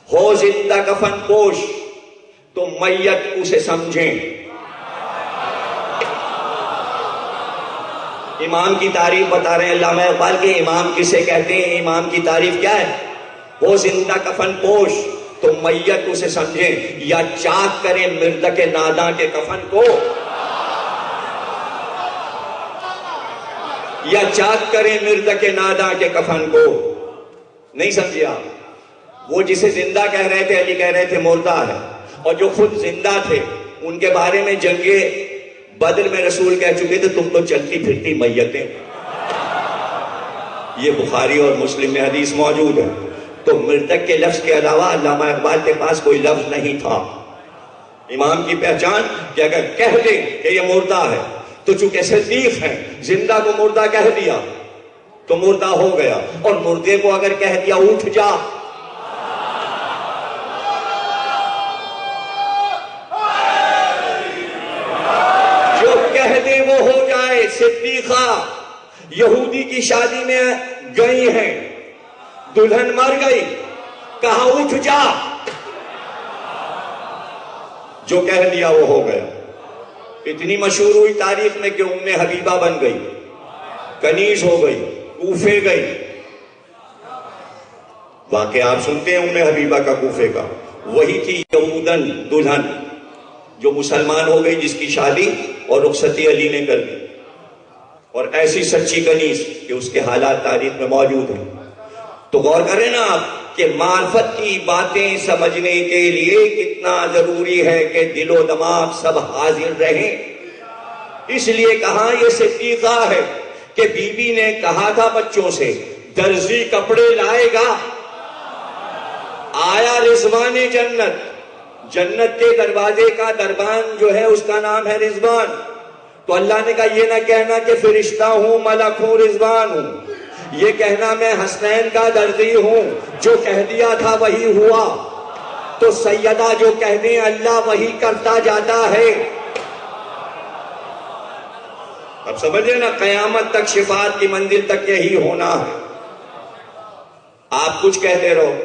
ہو زندہ کفن پوش تو میت اسے سمجھیں. امام کی تعریف بتا رہے ہیں علامہ اقبال کے. امام کسے کہتے ہیں؟ امام کی تعریف کیا ہے؟ وہ زندہ کفن پوش تو میت اسے سمجھیں، یا چاک کریں مردک ناداں کے کفن کو، یا چاک کریں مردک ناداں کے کفن کو. نہیں سمجھے آپ؟ وہ جسے زندہ کہہ رہے تھے علی کہہ رہے تھے مردہ ہے، اور جو خود زندہ تھے ان کے بارے میں جنگے بدر میں رسول کہہ چکے تھے تم تو چلتی پھرتی میتیں. یہ بخاری اور مسلم میں حدیث موجود ہے. تو مردک کے لفظ کے علاوہ علامہ اقبال کے پاس کوئی لفظ نہیں تھا. امام کی پہچان کہ اگر کہہ دیں کہ یہ مردہ ہے تو چونکہ صدیق ہے، زندہ کو مردہ کہہ دیا تو مردہ ہو گیا، اور مردے کو اگر کہہ دیا اٹھ جا جو کہہ دے وہ ہو جائے. صدیقہ یہودی کی شادی میں گئی ہیں، دلہن مر گئی، کہا اٹھ جا، جو کہہ دیا وہ ہو گیا. اتنی مشہور ہوئی تاریخ میں کہ ام حبیبہ بن گئی، کنیز ہو گئی، کوفے گئی. واقعہ آپ سنتے ہیں ام حبیبہ کا کوفے کا. وہی تھی یہودن دلہن جو مسلمان ہو گئی، جس کی شادی اور رخصتی علی نے کر دی، اور ایسی سچی کنیز کہ اس کے حالات تاریخ میں موجود ہیں. تو غور کریں نا آپ کہ معرفت کی باتیں سمجھنے کے لیے کتنا ضروری ہے کہ دل و دماغ سب حاضر رہیں. اس لیے کہا یہ صدیقہ ہے کہ بی بی نے کہا تھا بچوں سے درزی کپڑے لائے گا. آیا رضوان جنت، جنت کے دروازے کا دربان جو ہے اس کا نام ہے رضوان. تو اللہ نے کہا یہ نہ کہنا کہ فرشتہ ہوں، ملک ہوں، رضوان ہوں. یہ کہنا میں حسنین کا درزی ہوں، جو کہہ دیا تھا وہی ہوا. تو سیدہ جو کہہ دیں اللہ وہی کرتا جاتا ہے. اب سمجھے نا، قیامت تک شفاعت کی منزل تک یہی ہونا ہے. آپ کچھ کہتے رہو،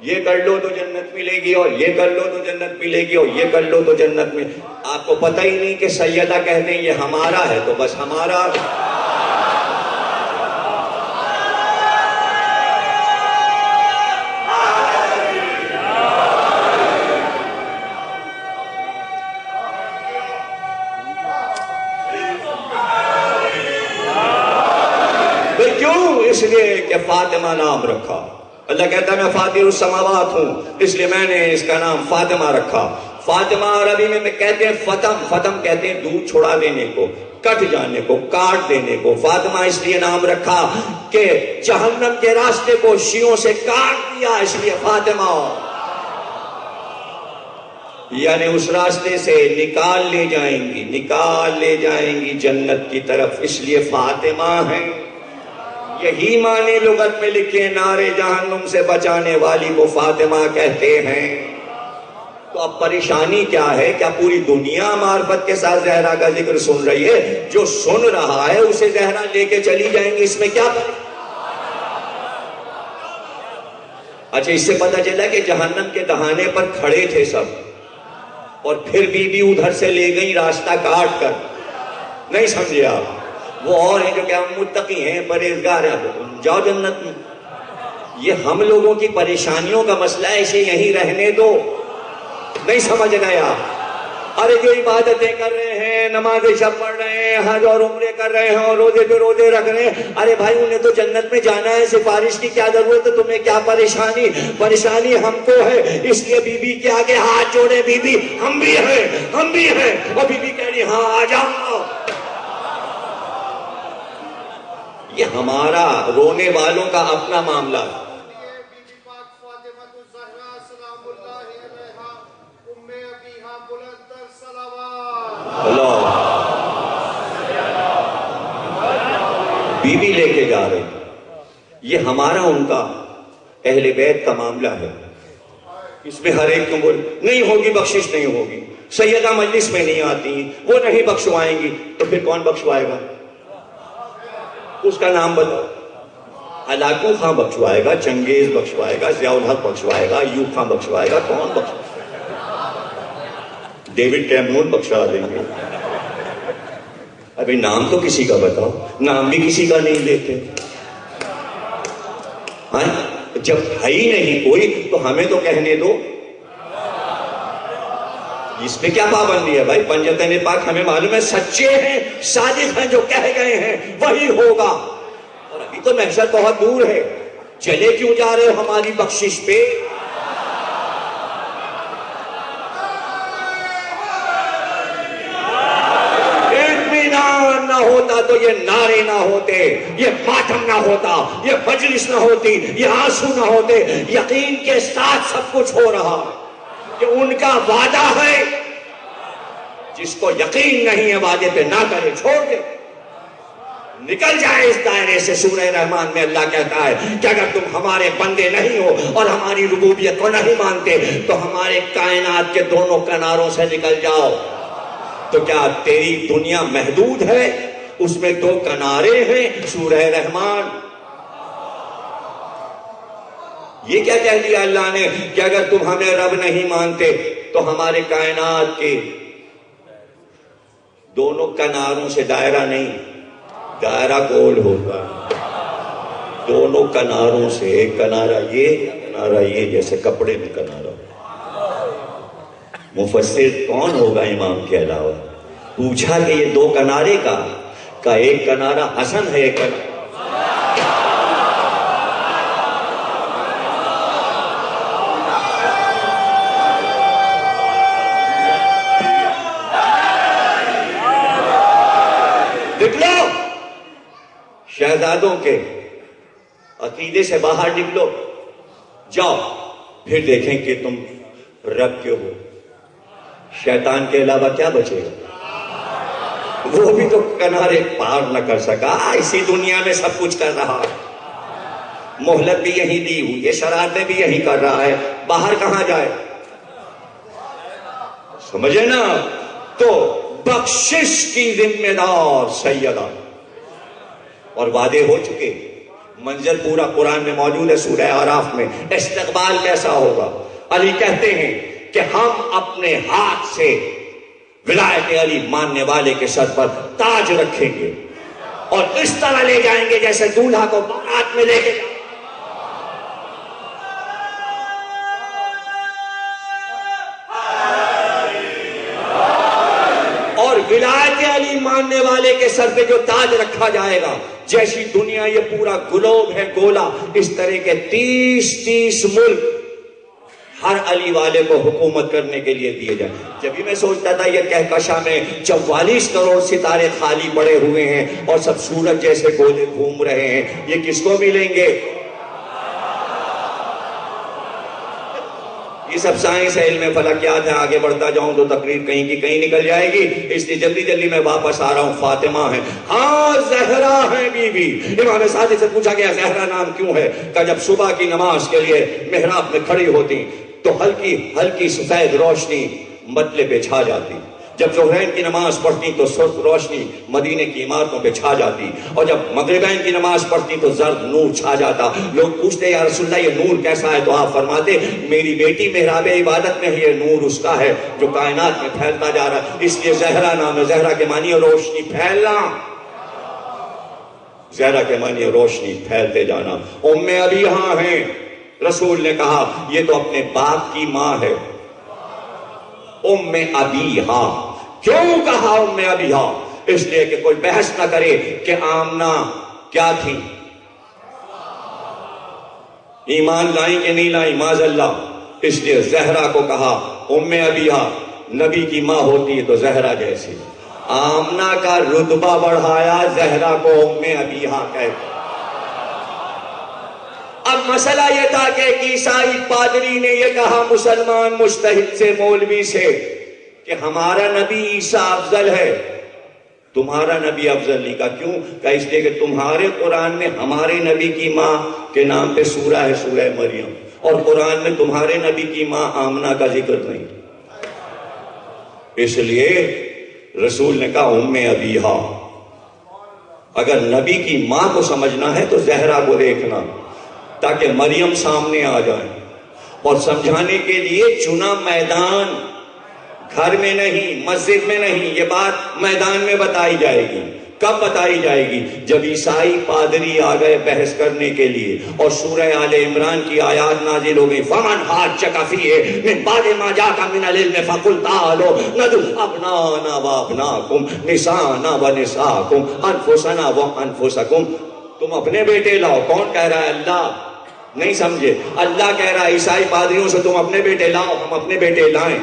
یہ کر لو تو جنت ملے گی، اور یہ کر لو تو جنت ملے گی، اور یہ کر لو تو جنت ملے گی. آپ کو پتہ ہی نہیں کہ سیدہ کہہ دیں یہ ہمارا ہے تو بس ہمارا. اس لیے کہ فاطمہ نام رکھا. اللہ کہتا ہے میں فاطر السماوات ہوں، اس لیے میں نے اس کا نام فاطمہ رکھا. فاطمہ عربی میں کہتے ہیں فتم، فتم کہتے ہیں دودھ چھوڑا دینے کو، کٹ جانے کو، کاٹ دینے کو. فاطمہ اس لیے نام رکھا کہ جہنم کے راستے کو شیعوں سے کاٹ دیا، اس لیے فاطمہ، یعنی اس راستے سے نکال لے جائیں گی جنت کی طرف، اس لیے فاطمہ ہیں. یہی معنی لغت میں لکھے نارے جہنم سے بچانے والی وہ فاطمہ کہتے ہیں. تو اب پریشانی کیا ہے؟ کیا پوری دنیا معرفت کے ساتھ زہرا کا ذکر سن رہی ہے؟ جو سن رہا ہے اسے زہرا لے کے چلی جائیں گے، اس میں کیا؟ اچھا، اس سے پتہ چلا کہ جہنم کے دہانے پر کھڑے تھے سب، اور پھر بی بی ادھر سے لے گئی راستہ کاٹ کر. نہیں سمجھے آپ؟ وہ اور ہیں جو کہ ہم متقی ہیں، پرہیزگار ہیں، جاؤ جنت میں. یہ ہم لوگوں کی پریشانیوں کا مسئلہ ہے، اسے یہیں رہنے دو. نہیں سمجھ رہے آپ؟ ارے جو عبادتیں کر رہے ہیں، نمازیں شب پڑھ رہے ہیں، حج اور عمرے کر رہے ہیں، اور روزے پہ روزے رکھ رہے ہیں، ارے بھائی انہیں تو جنت میں جانا ہے، سفارش کی کیا ضرورت ہے؟ تمہیں کیا پریشانی؟ پریشانی ہم کو ہے. اس لیے بی بی کے آگے ہاتھ جوڑے، بی بی ہم بھی ہیں. اور بی بی کہہ رہی ہاں آ جاؤ. یہ ہمارا رونے والوں کا اپنا معاملہ ہے. بی بی لے کے جا رہے ہیں. یہ ہمارا ان کا اہل بیت کا معاملہ ہے. اس میں ہر ایک کو نہیں ہوگی بخشش، نہیں ہوگی. سیدہ مجلس میں نہیں آتی، وہ نہیں بخشوائیں گی، تو پھر کون بخشوائے گا؟ اس کا نام بتاؤ. ہلاکو خان بخشوائے گا، چنگیز بخشوائے گا، ضیاء الحق بخشوائے گا، ایوب خان بخشوائے گا، کون بخشوائے گا؟ ڈیوڈ کیمرون بخشا دیں گے۔ ابھی نام تو کسی کا بتاؤ، نام بھی کسی کا نہیں لیتے۔ ہاں جب ہے ہی نہیں کوئی تو ہمیں تو کہنے دو، اس میں کیا پابندی ہے بھائی؟ پنجتین پاک ہمیں معلوم ہے سچے ہیں، صادق ہیں، جو کہہ گئے ہیں وہی ہوگا۔ اور ابھی تو محشر بہت دور ہے، چلے کیوں جا رہے ہو ہماری بخشش پہ؟ اطمینان نہ ہوتا تو یہ نعرے نہ ہوتے، یہ ماتم نہ ہوتا، یہ مجلس نہ ہوتی، یہ آنسو نہ ہوتے۔ یقین کے ساتھ سب کچھ ہو رہا کہ ان کا وعدہ ہے، جس کو یقین نہیں ہے وعدے پہ نہ کرے، چھوڑ دے، نکل جائے اس دائرے سے۔ سورہ رحمان میں اللہ کہتا ہے کہ اگر تم ہمارے بندے نہیں ہو اور ہماری ربوبیت کو نہیں مانتے تو ہمارے کائنات کے دونوں کناروں سے نکل جاؤ۔ تو کیا تیری دنیا محدود ہے؟ اس میں دو کنارے ہیں، سورہ رحمان۔ یہ کیا کہہ دیا اللہ نے کہ اگر تم ہمیں رب نہیں مانتے تو ہمارے کائنات کے دونوں کناروں سے، دائرہ نہیں، دائرہ گول ہوگا، دونوں کناروں سے، ایک کنارہ یہ، کنارہ یہ، جیسے کپڑے میں کنارہ۔ مفسر کون ہوگا امام کے علاوہ؟ پوچھا کہ یہ دو کنارے کا ایک کنارہ حسن ہے، ایک کنارہ نکلو، شہزادوں کے عقیدے سے باہر نکلو، جاؤ، پھر دیکھیں کہ تم رب کے ہو۔ شیطان کے علاوہ کیا بچے گا؟ وہ بھی تو کنارے پار نہ کر سکا، اسی دنیا میں سب کچھ کر رہا ہے، مہلت بھی یہی دی ہوئی ہے، شرارتیں بھی یہی کر رہا ہے، باہر کہاں جائے؟ سمجھے نا؟ تو بخشش کی ذمہ دار سیدہ، اور وعدے ہو چکے، منظر پورا قرآن میں موجود ہے، سورہ اعراف میں۔ استقبال کیسا ہوگا؟ علی کہتے ہیں کہ ہم اپنے ہاتھ سے ولایت علی ماننے والے کے سر پر تاج رکھیں گے اور اس طرح لے جائیں گے جیسے دولہا کو بارات میں لے کے جائیں۔ اور ولایت علی ماننے والے کے سر پہ جو تاج رکھا جائے گا، جیسی دنیا یہ پورا گلوب ہے گولا، اس طرح کے 30 ملک ہر علی والے کو حکومت کرنے کے لیے دیے جائیں۔ جب بھی میں سوچتا تھا یہ کہکشاں میں 44 کروڑ ستارے خالی پڑے ہوئے ہیں اور سب سورج جیسے گولے گھوم رہے ہیں، یہ کس کو ملیں گے؟ یہ سب سائنس ہے، علم فلکیات ہے، آگے بڑھتا جاؤں تو تقریر کہیں کی کہیں نکل جائے گی، اس لیے جلدی میں واپس آ رہا ہوں۔ فاطمہ ہے، ہاں زہرا ہے بیوی۔ امام صادق سے پوچھا گیا زہرا نام کیوں ہے؟ کہ جب صبح کی نماز کے لیے محراب میں کھڑی ہوتی تو ہلکی سفید روشنی مطلع پہ چھا جاتی، جب ظہرین کی نماز پڑھتی تو سرخ روشنی مدینے کی عمارتوں پہ چھا جاتی، اور جب مغربین کی نماز پڑھتی تو زرد نور چھا جاتا۔ لوگ پوچھتے یا رسول اللہ یہ نور کیسا ہے؟ تو آپ فرماتے میری بیٹی محراب عبادت میں ہے، یہ نور اس کا ہے جو کائنات میں پھیلتا جا رہا ہے، اس لیے زہرا نام ہے۔ زہرا کے معنی ہے روشنی پھیلنا، زہرا کے معنی ہے روشنی پھیلتے جانا۔ ام ابیہا ہیں، رسول نے کہا یہ تو اپنے باپ کی ماں ہے، ام ابیہا۔ کیوں کہا ام ابیہا؟ اس لیے کہ کوئی بحث نہ کرے کہ آمنہ کیا تھی، ایمان لائیں کہ نہیں لائیں، معاذ اللہ، اس لیے زہرا کو کہا ام ابیہا۔ نبی کی ماں ہوتی ہے تو زہرا جیسی، آمنہ کا رتبہ بڑھایا، زہرا کو ام ابیہا کہتے۔ اب مسئلہ یہ تھا کہ ایک عیسائی پادری نے یہ کہا مسلمان مجتہد سے، مولوی سے، کہ ہمارا نبی عیسیٰ افضل ہے، تمہارا نبی افضل نہیں۔ کہا کیوں؟ کہا اس لیے کہ تمہارے قرآن میں ہمارے نبی کی ماں کے نام پہ سورہ ہے، سورہ مریم، اور قرآن میں تمہارے نبی کی ماں آمنہ کا ذکر نہیں، اس لیے رسول نے کہا ام ابیہا۔ اگر نبی کی ماں کو سمجھنا ہے تو زہرا کو دیکھنا، تاکہ مریم سامنے آ جائے، اور سمجھانے کے لیے چنا میدان، گھر میں نہیں، مسجد میں نہیں، یہ بات میدان میں بتائی جائے گی۔ کب بتائی جائے گی؟ جب عیسائی پادری آ گئے بحث کرنے کے لیے اور سورہ آل عمران کی آیات نازل ہو گئی، فَمَنْ حَاجَّكَ فِيهِ مِنْ بَعْدِ مَا جَاءَكَ مِنَ الْعِلْمِ فَقُلْ تَعَالَوْا نَدْعُوا أَبْنَاءَنَا وَأَبْنَاءَكُمْ نِسَاءَنَا وَنِسَاءَكُمْ أَنفُسَنَا وَأَنفُسَكُمْ۔ تم اپنے بیٹے لاؤ۔ کون کہہ رہا ہے؟ اللہ۔ نہیں سمجھے؟ اللہ کہہ رہا ہے عیسائی پادریوں سے تم اپنے بیٹے لاؤ، ہم اپنے بیٹے لائیں۔